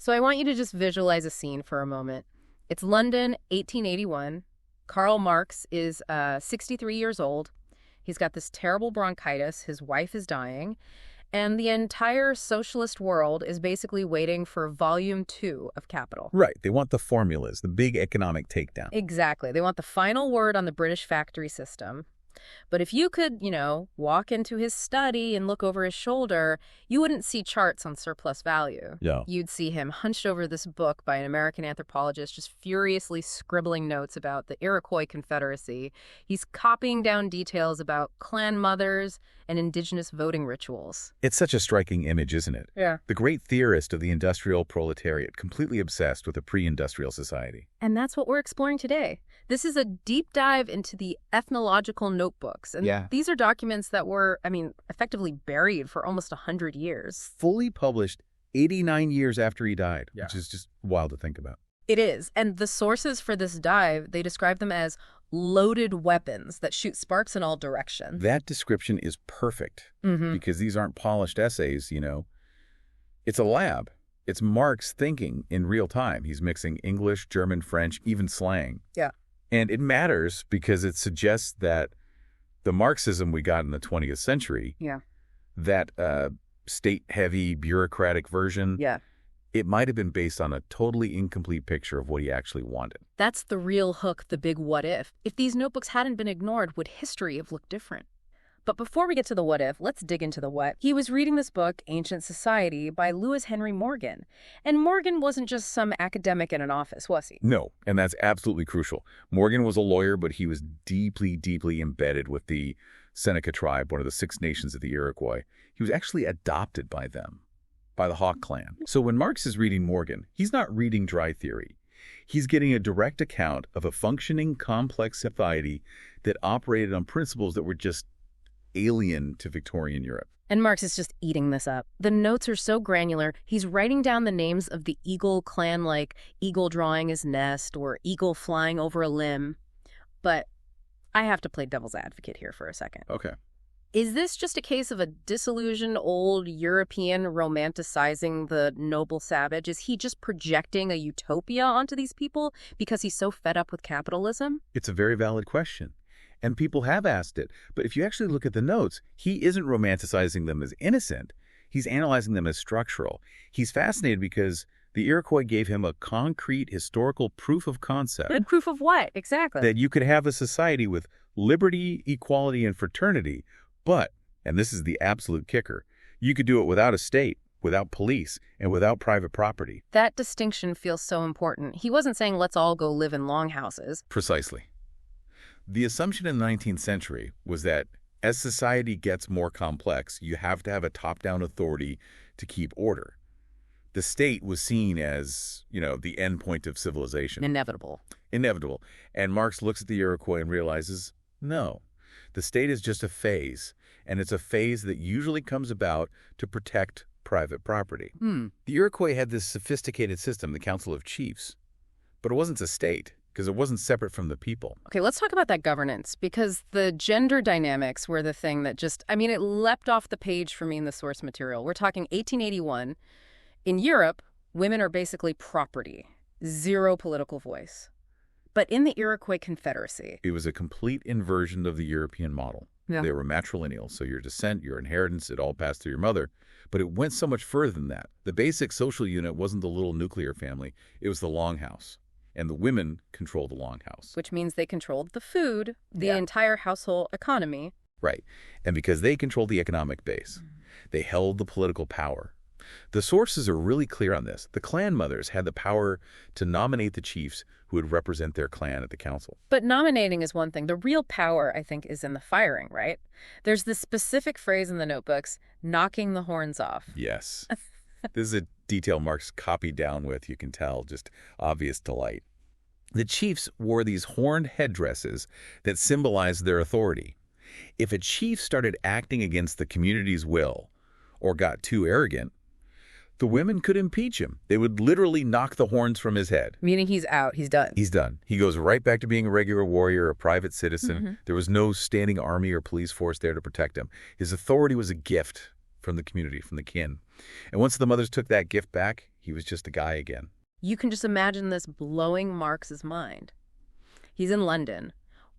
So I want you to just visualize a scene for a moment. It's London, 1881. Karl Marx is 63 years old. He's got this terrible bronchitis. His wife is dying. And the entire socialist world is basically waiting for volume 2 of Capital. Right. They want the formulas, the big economic takedown. Exactly. They want the final word on the British factory system. But if you could, walk into his study and look over his shoulder, you wouldn't see charts on surplus value. Yeah. You'd see him hunched over this book by an American anthropologist, just furiously scribbling notes about the Iroquois Confederacy. He's copying down details about clan mothers and indigenous voting rituals. It's such a striking image, isn't it? Yeah. The great theorist of the industrial proletariat, completely obsessed with a pre-industrial society. And that's what we're exploring today. This is a deep dive into the ethnological notebooks. And these are documents that were, effectively buried for almost 100 years. Fully published 89 years after he died, which is just wild to think about. It is. And the sources for this dive, they describe them as loaded weapons that shoot sparks in all directions. That description is perfect because these aren't polished essays, It's a lab. It's Marx thinking in real time. He's mixing English, German, French, even slang. Yeah. And it matters because it suggests that the Marxism we got in the 20th century, that state-heavy, bureaucratic version, it might have been based on a totally incomplete picture of what he actually wanted. That's the real hook, the big what if. If these notebooks hadn't been ignored, would history have looked different? But before we get to the what if, let's dig into the what. He was reading this book, Ancient Society, by Lewis Henry Morgan. And Morgan wasn't just some academic in an office, was he? No, and that's absolutely crucial. Morgan was a lawyer, but he was deeply, deeply embedded with the Seneca tribe, one of the 6 nations of the Iroquois. He was actually adopted by them, by the Hawk clan. So when Marx is reading Morgan, he's not reading dry theory. He's getting a direct account of a functioning, complex society that operated on principles that were just alien to Victorian Europe. And Marx is just eating this up. The notes are so granular, he's writing down the names of the eagle clan, like eagle drawing his nest or eagle flying over a limb. But I have to play devil's advocate here for a second. Okay. Is this just a case of a disillusioned old European romanticizing the noble savage? Is he just projecting a utopia onto these people because he's so fed up with capitalism? It's a very valid question. And people have asked it. But if you actually look at the notes, he isn't romanticizing them as innocent. He's analyzing them as structural. He's fascinated because the Iroquois gave him a concrete historical proof of concept. And proof of what? Exactly. That you could have a society with liberty, equality, and fraternity. But, and this is the absolute kicker, you could do it without a state, without police, and without private property. That distinction feels so important. He wasn't saying let's all go live in longhouses. Precisely. The assumption in the 19th century was that as society gets more complex, you have to have a top-down authority to keep order. The state was seen as, the end point of civilization. Inevitable. And Marx looks at the Iroquois and realizes, no, the state is just a phase, and it's a phase that usually comes about to protect private property. The Iroquois had this sophisticated system, the Council of Chiefs, but it wasn't a state, because it wasn't separate from the people. Okay, let's talk about that governance, because the gender dynamics were the thing that just, it leapt off the page for me in the source material. We're talking 1881. In Europe, women are basically property, zero political voice. But in the Iroquois Confederacy, it was a complete inversion of the European model. They were matrilineal, so your descent, your inheritance, it all passed through your mother. But it went so much further than that. The basic social unit wasn't the little nuclear family, it was the longhouse. And the women controlled the longhouse. Which means they controlled the food, the entire household economy. Right. And because they controlled the economic base, they held the political power. The sources are really clear on this. The clan mothers had the power to nominate the chiefs who would represent their clan at the council. But nominating is one thing. The real power, I think, is in the firing, right? There's this specific phrase in the notebooks, knocking the horns off. Yes. This is a detail Marx copied down with, you can tell, just obvious delight. The chiefs wore these horned headdresses that symbolized their authority. If a chief started acting against the community's will or got too arrogant, the women could impeach him. They would literally knock the horns from his head. Meaning he's out, he's done. He's done. He goes right back to being a regular warrior, a private citizen. There was no standing army or police force there to protect him. His authority was a gift from the community, from the kin. And once the mothers took that gift back, He was just a guy again. You can just imagine this blowing Marx's mind. He's in London,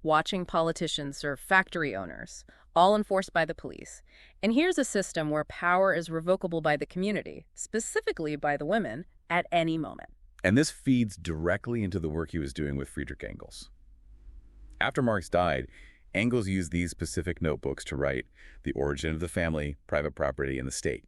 watching politicians serve factory owners, all enforced by the police. And here's a system where power is revocable by the community, specifically by the women, at any moment. And this feeds directly into the work he was doing with Friedrich Engels. After Marx died, Engels used these specific notebooks to write The Origin of the Family, Private Property, and the State.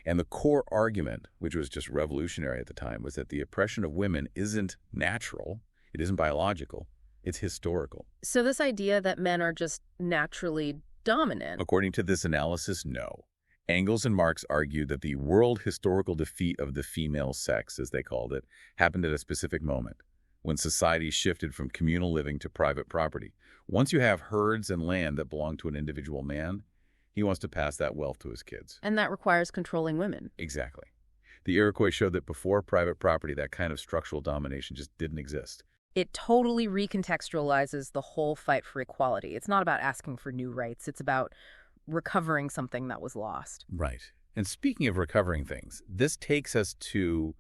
And the core argument, which was just revolutionary at the time, was that the oppression of women isn't natural, it isn't biological, it's historical. So this idea that men are just naturally dominant. According to this analysis, no. Engels and Marx argued that the world historical defeat of the female sex, as they called it, happened at a specific moment, when society shifted from communal living to private property. Once you have herds and land that belong to an individual man, he wants to pass that wealth to his kids. And that requires controlling women. Exactly. The Iroquois showed that before private property, that kind of structural domination just didn't exist. It totally recontextualizes the whole fight for equality. It's not about asking for new rights. It's about recovering something that was lost. Right. And speaking of recovering things, this takes us to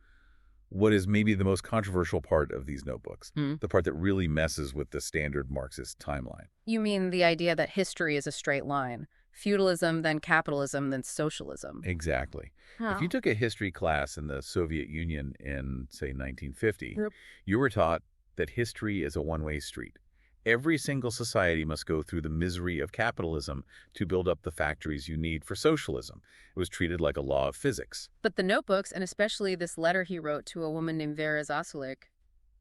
what is maybe the most controversial part of these notebooks, the part that really messes with the standard Marxist timeline. You mean the idea that history is a straight line? Feudalism, then capitalism, then socialism. Exactly. Huh. If you took a history class in the Soviet Union in, say, 1950, Yep. you were taught that history is a one-way street. Every single society must go through the misery of capitalism to build up the factories you need for socialism. It was treated like a law of physics. But the notebooks, and especially this letter he wrote to a woman named Vera Zasulich,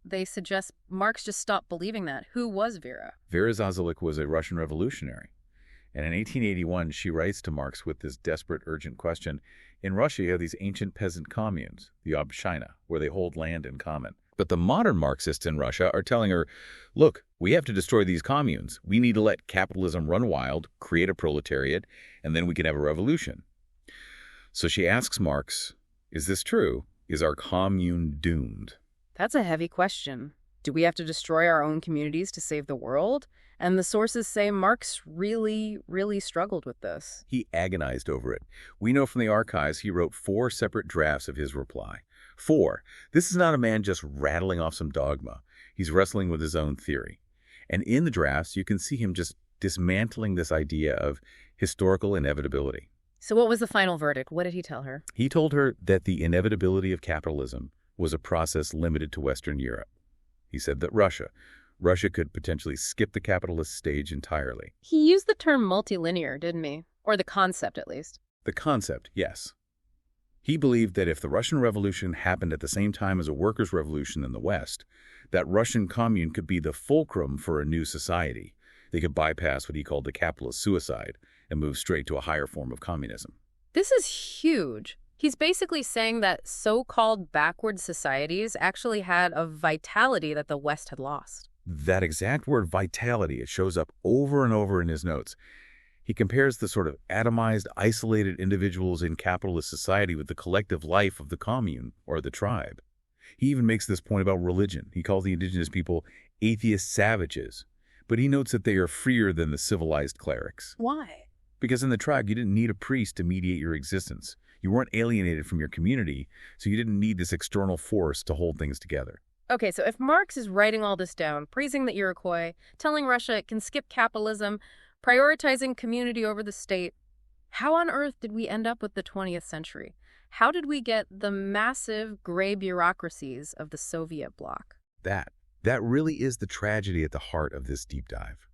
they suggest Marx just stopped believing that. Who was Vera? Vera Zasulich was a Russian revolutionary. And in 1881, she writes to Marx with this desperate, urgent question. In Russia, you have these ancient peasant communes, the obshchina, where they hold land in common. But the modern Marxists in Russia are telling her, look, we have to destroy these communes. We need to let capitalism run wild, create a proletariat, and then we can have a revolution. So she asks Marx, is this true? Is our commune doomed? That's a heavy question. Do we have to destroy our own communities to save the world? And the sources say Marx really, really struggled with this. He agonized over it. We know from the archives he wrote 4 separate drafts of his reply. 4. This is not a man just rattling off some dogma. He's wrestling with his own theory. And in the drafts, you can see him just dismantling this idea of historical inevitability. So what was the final verdict? What did he tell her? He told her that the inevitability of capitalism was a process limited to Western Europe. He said that Russia could potentially skip the capitalist stage entirely. He used the term multilinear, didn't he? Or the concept, at least. The concept, yes. He believed that if the Russian Revolution happened at the same time as a workers' revolution in the West, that Russian commune could be the fulcrum for a new society. They could bypass what he called the capitalist suicide and move straight to a higher form of communism. This is huge. He's basically saying that so-called backward societies actually had a vitality that the West had lost. That exact word, vitality, it shows up over and over in his notes. He compares the sort of atomized, isolated individuals in capitalist society with the collective life of the commune or the tribe. He even makes this point about religion. He calls the indigenous people atheist savages, but he notes that they are freer than the civilized clerics. Why? Because in the tribe, you didn't need a priest to mediate your existence. You weren't alienated from your community, so you didn't need this external force to hold things together. Okay, so if Marx is writing all this down, praising the Iroquois, telling Russia it can skip capitalism, prioritizing community over the state, how on earth did we end up with the 20th century? How did we get the massive gray bureaucracies of the Soviet bloc? That really is the tragedy at the heart of this deep dive.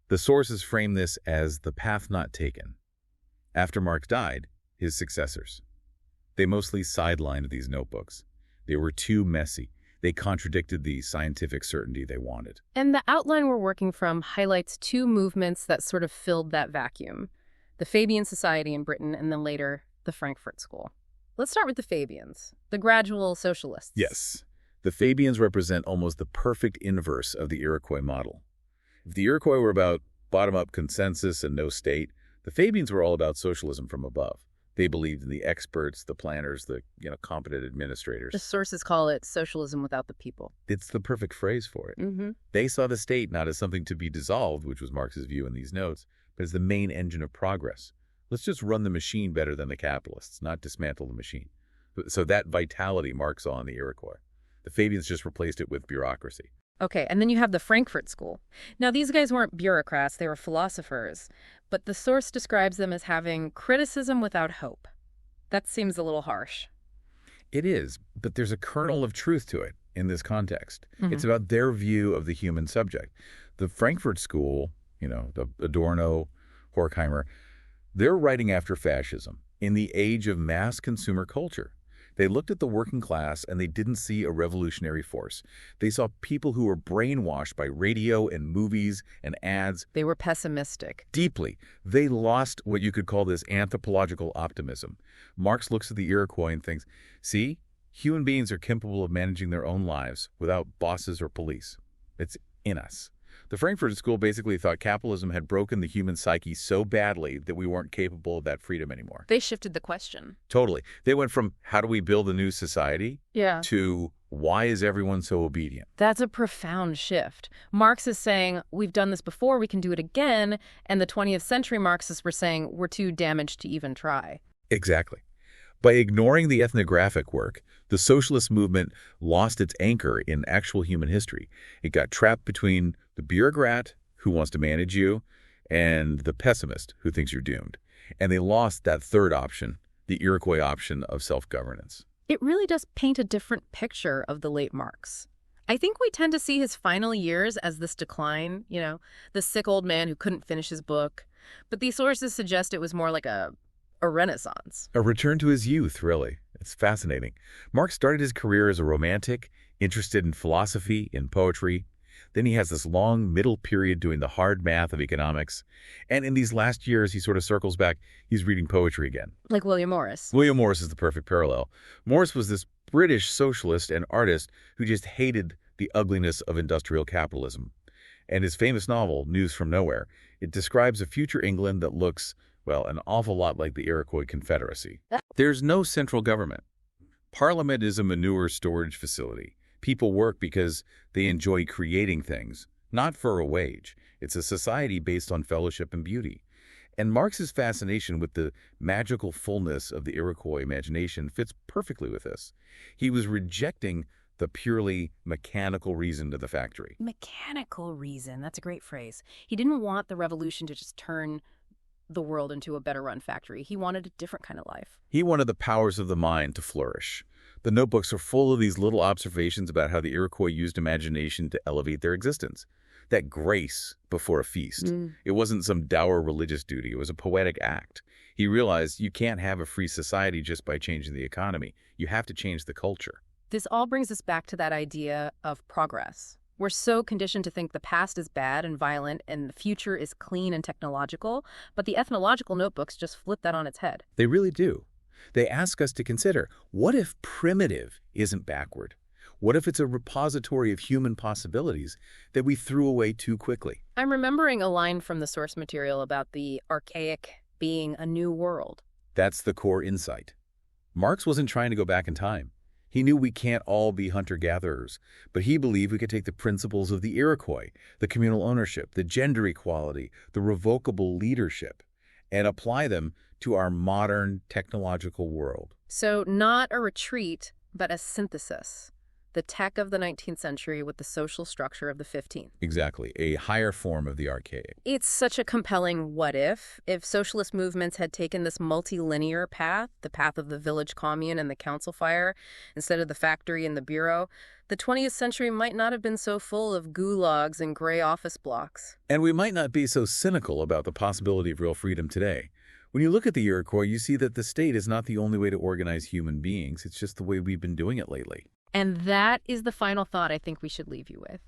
The sources frame this as the path not taken. After Marx died, his successors. They mostly sidelined these notebooks. They were too messy. They contradicted the scientific certainty they wanted. And the outline we're working from highlights 2 movements that sort of filled that vacuum. The Fabian Society in Britain, and then later, the Frankfurt School. Let's start with the Fabians, the gradual socialists. Yes. The Fabians represent almost the perfect inverse of the Iroquois model. If the Iroquois were about bottom-up consensus and no state, the Fabians were all about socialism from above. They believed in the experts, the planners, the competent administrators. The sources call it socialism without the people. It's the perfect phrase for it. Mm-hmm. They saw the state not as something to be dissolved, which was Marx's view in these notes, but as the main engine of progress. Let's just run the machine better than the capitalists, not dismantle the machine. So that vitality Marx saw in the Iroquois. The Fabians just replaced it with bureaucracy. Okay, and then you have the Frankfurt School. Now, these guys weren't bureaucrats, they were philosophers, but the source describes them as having criticism without hope. That seems a little harsh. It is, but there's a kernel of truth to it in this context. Mm-hmm. It's about their view of the human subject. The Frankfurt School, the Adorno, Horkheimer, they're writing after fascism in the age of mass consumer culture. They looked at the working class and they didn't see a revolutionary force. They saw people who were brainwashed by radio and movies and ads. They were pessimistic. Deeply. They lost what you could call this anthropological optimism. Marx looks at the Iroquois and thinks, see, human beings are capable of managing their own lives without bosses or police. It's in us. The Frankfurt School basically thought capitalism had broken the human psyche so badly that we weren't capable of that freedom anymore. They shifted the question. Totally. They went from how do we build a new society to why is everyone so obedient? That's a profound shift. Marx is saying, we've done this before, we can do it again, and the 20th century Marxists were saying, we're too damaged to even try. Exactly. By ignoring the ethnographic work, the socialist movement lost its anchor in actual human history. It got trapped between the bureaucrat who wants to manage you and the pessimist who thinks you're doomed. And they lost that third option, the Iroquois option of self-governance. It really does paint a different picture of the late Marx. I think we tend to see his final years as this decline, the sick old man who couldn't finish his book. But these sources suggest it was more like a renaissance. A return to his youth, really. It's fascinating. Marx started his career as a romantic, interested in philosophy, in poetry. Then he has this long middle period doing the hard math of economics. And in these last years, he sort of circles back. He's reading poetry again. Like William Morris. William Morris is the perfect parallel. Morris was this British socialist and artist who just hated the ugliness of industrial capitalism. And his famous novel, News from Nowhere, it describes a future England that looks, well, an awful lot like the Iroquois Confederacy. There's no central government. Parliament is a manure storage facility. People work because they enjoy creating things, not for a wage. It's a society based on fellowship and beauty. And Marx's fascination with the magical fullness of the Iroquois imagination fits perfectly with this. He was rejecting the purely mechanical reason to the factory. Mechanical reason. That's a great phrase. He didn't want the revolution to just turn the world into a better-run factory. He wanted a different kind of life. He wanted the powers of the mind to flourish. The notebooks are full of these little observations about how the Iroquois used imagination to elevate their existence. That grace before a feast. It wasn't some dour religious duty. It was a poetic act. He realized you can't have a free society just by changing the economy. You have to change the culture. This all brings us back to that idea of progress. We're so conditioned to think the past is bad and violent and the future is clean and technological, but the ethnological notebooks just flip that on its head. They really do. They ask us to consider, what if primitive isn't backward? What if it's a repository of human possibilities that we threw away too quickly? I'm remembering a line from the source material about the archaic being a new world. That's the core insight. Marx wasn't trying to go back in time. He knew we can't all be hunter-gatherers, but he believed we could take the principles of the Iroquois, the communal ownership, the gender equality, the revocable leadership, and apply them to our modern technological world. So not a retreat, but a synthesis. The tech of the 19th century with the social structure of the 15th. Exactly, a higher form of the archaic. It's such a compelling what if socialist movements had taken this multilinear path, the path of the village commune and the council fire, instead of the factory and the bureau, the 20th century might not have been so full of gulags and gray office blocks. And we might not be so cynical about the possibility of real freedom today. When you look at the Iroquois, you see that the state is not the only way to organize human beings. It's just the way we've been doing it lately. And that is the final thought I think we should leave you with.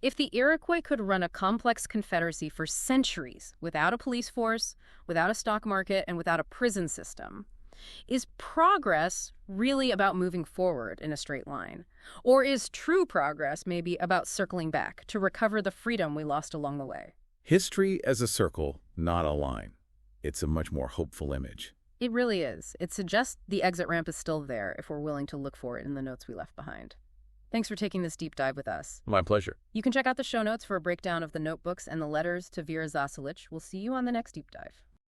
If the Iroquois could run a complex confederacy for centuries without a police force, without a stock market, and without a prison system, is progress really about moving forward in a straight line? Or is true progress maybe about circling back to recover the freedom we lost along the way? History as a circle, not a line. It's a much more hopeful image. It really is. It suggests the exit ramp is still there if we're willing to look for it in the notes we left behind. Thanks for taking this deep dive with us. My pleasure. You can check out the show notes for a breakdown of the notebooks and the letters to Vera Zasilic. We'll see you on the next deep dive.